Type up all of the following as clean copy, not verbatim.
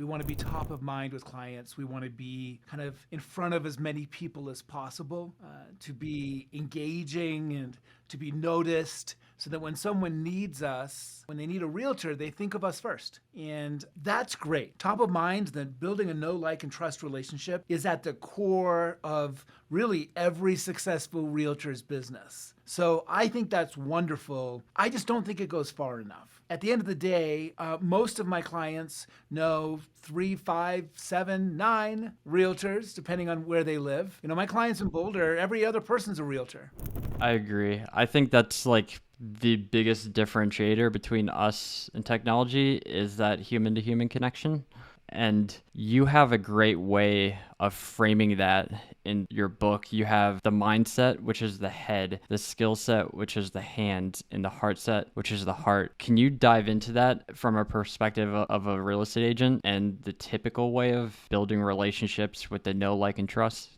We want to be top of mind with clients. We want to be kind of in front of as many people as possible, to be engaging and to be noticed, so that when someone needs us, when they need a realtor, they think of us first. And that's great. Top of mind, then building a know, like, and trust relationship is at the core of really every successful realtor's business. So I think that's wonderful. I just don't think it goes far enough. At the end of the day, most of my clients know 3, 5, 7, 9 realtors, depending on where they live. My clients in Boulder, every other person's a realtor. I agree. I think that's like the biggest differentiator between us and technology is that human to human connection. And you have a great way of framing that in your book. You have the mindset, which is the head, the skill set, which is the hand, and the heart set, which is the heart. Can you dive into that from a perspective of a real estate agent and the typical way of building relationships with the know, like, and trust?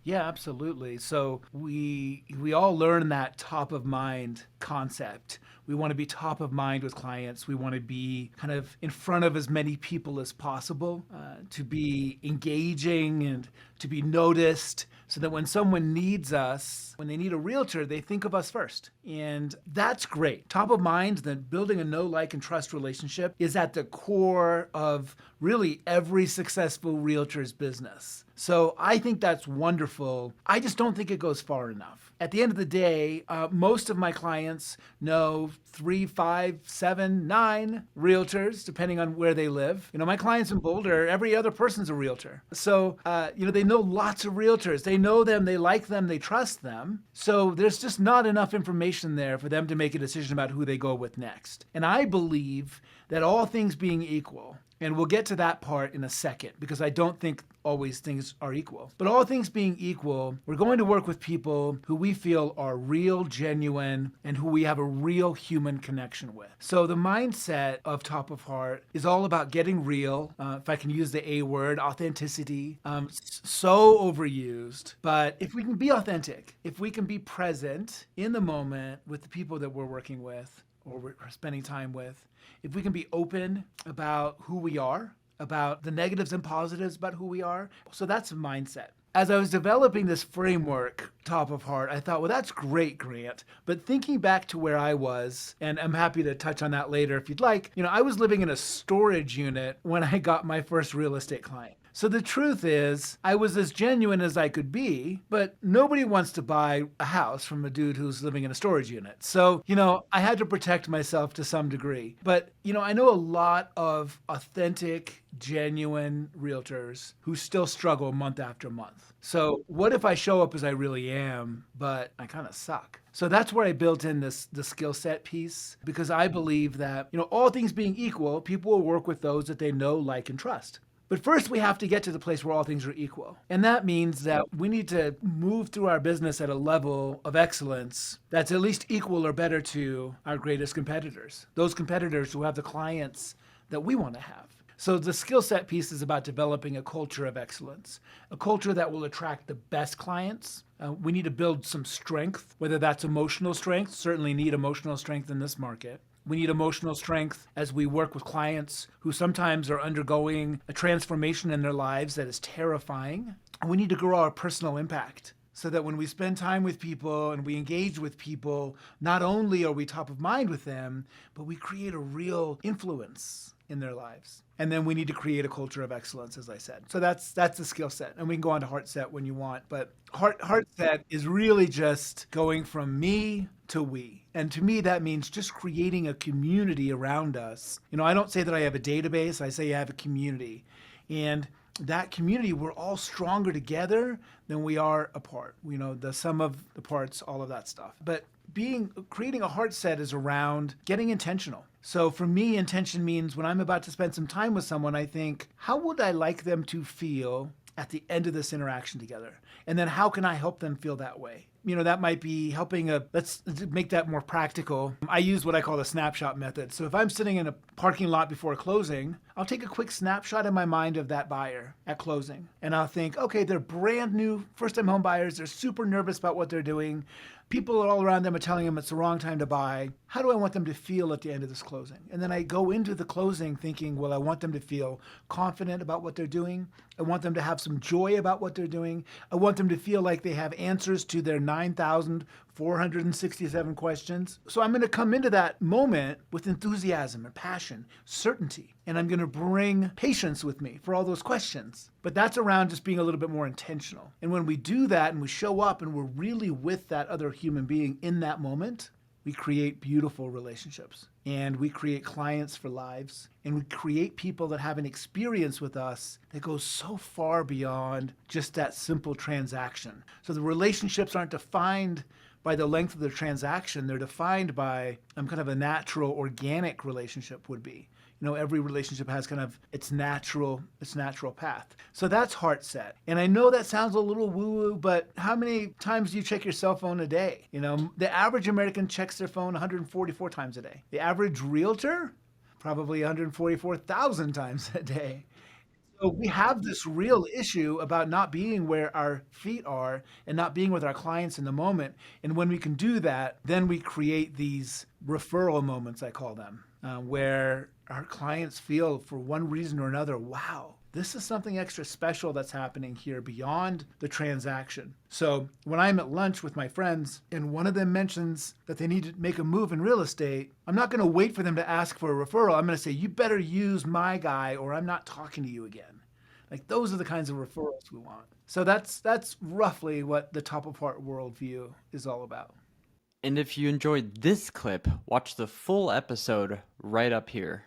Yeah, absolutely. So we all learn that top of mind concept. We want to be top of mind with clients. We want to be kind of in front of as many people as possible, to be engaging and to be noticed, so that when someone needs us, when they need a realtor, they think of us first. And that's great. Top of mind, then building a know, like, and trust relationship is at the core of really every successful realtor's business. So I think that's wonderful. I just don't think it goes far enough. At the end of the day, most of my clients know 3, 5, 7, 9 realtors, depending on where they live. My clients in Boulder, every other person's a realtor. So, they know lots of realtors. They know them, they like them, they trust them. So there's just not enough information there for them to make a decision about who they go with next. And I believe that all things being equal, and we'll get to that part in a second, because I don't think always things are equal. But all things being equal, we're going to work with people who we feel are real, genuine, and who we have a real human connection with. So the mindset of Top of Heart is all about getting real, if I can use the A word, authenticity. So overused, but if we can be authentic, if we can be present in the moment with the people that we're working with or we're spending time with, if we can be open about who we are, about the negatives and positives about who we are. So that's a mindset. As I was developing this framework, Top of Heart, I thought, well, that's great, Grant. But thinking back to where I was, and I'm happy to touch on that later if you'd like, I was living in a storage unit when I got my first real estate client. So the truth is, I was as genuine as I could be, but nobody wants to buy a house from a dude who's living in a storage unit. So, I had to protect myself to some degree. But, I know a lot of authentic, genuine realtors who still struggle month after month. So what if I show up as I really am, but I kind of suck? So that's where I built in the skill set piece, because I believe that, all things being equal, people will work with those that they know, like, and trust. But first, we have to get to the place where all things are equal. And that means that we need to move through our business at a level of excellence that's at least equal or better to our greatest competitors, those competitors who have the clients that we want to have. So the skill set piece is about developing a culture of excellence, a culture that will attract the best clients. We need to build some strength, whether that's emotional strength, certainly need emotional strength in this market. We need emotional strength as we work with clients who sometimes are undergoing a transformation in their lives that is terrifying. We need to grow our personal impact so that when we spend time with people and we engage with people, not only are we top of mind with them, but we create a real influence in their lives. And then we need to create a culture of excellence, as I said. So that's the skill set. And we can go on to heart set when you want. But heart set is really just going from me to we. And to me, that means just creating a community around us. I don't say that I have a database. I say I have a community. And that community, we're all stronger together than we are apart. The sum of the parts, all of that stuff. But creating a heart set is around getting intentional. So for me, intention means when I'm about to spend some time with someone, I think, how would I like them to feel at the end of this interaction together? And then how can I help them feel that way? That might be let's make that more practical. I use what I call the snapshot method. So if I'm sitting in a parking lot before closing, I'll take a quick snapshot in my mind of that buyer at closing. And I'll think, okay, they're brand new first-time home buyers. They're super nervous about what they're doing. People all around them are telling them it's the wrong time to buy. How do I want them to feel at the end of this closing? And then I go into the closing thinking, well, I want them to feel confident about what they're doing. I want them to have some joy about what they're doing. I want them to feel like they have answers to their 9,467 questions. So I'm going to come into that moment with enthusiasm and passion, certainty, and I'm going to bring patience with me for all those questions. But that's around just being a little bit more intentional. And when we do that and we show up and we're really with that other human being in that moment, we create beautiful relationships and we create clients for lives and we create people that have an experience with us that goes so far beyond just that simple transaction. So the relationships aren't defined by the length of the transaction. They're defined by kind of a natural, organic relationship would be. Every relationship has kind of its natural path. So that's heart set. And I know that sounds a little woo-woo, but how many times do you check your cell phone a day? The average American checks their phone 144 times a day. The average realtor, probably 144,000 times a day. So we have this real issue about not being where our feet are and not being with our clients in the moment. And when we can do that, then we create these referral moments, I call them, where our clients feel for one reason or another, wow, this is something extra special that's happening here beyond the transaction. So when I'm at lunch with my friends and one of them mentions that they need to make a move in real estate, I'm not going to wait for them to ask for a referral. I'm going to say, you better use my guy or I'm not talking to you again. Like those are the kinds of referrals we want. So that's roughly what the top of heart worldview is all about. And if you enjoyed this clip, watch the full episode right up here.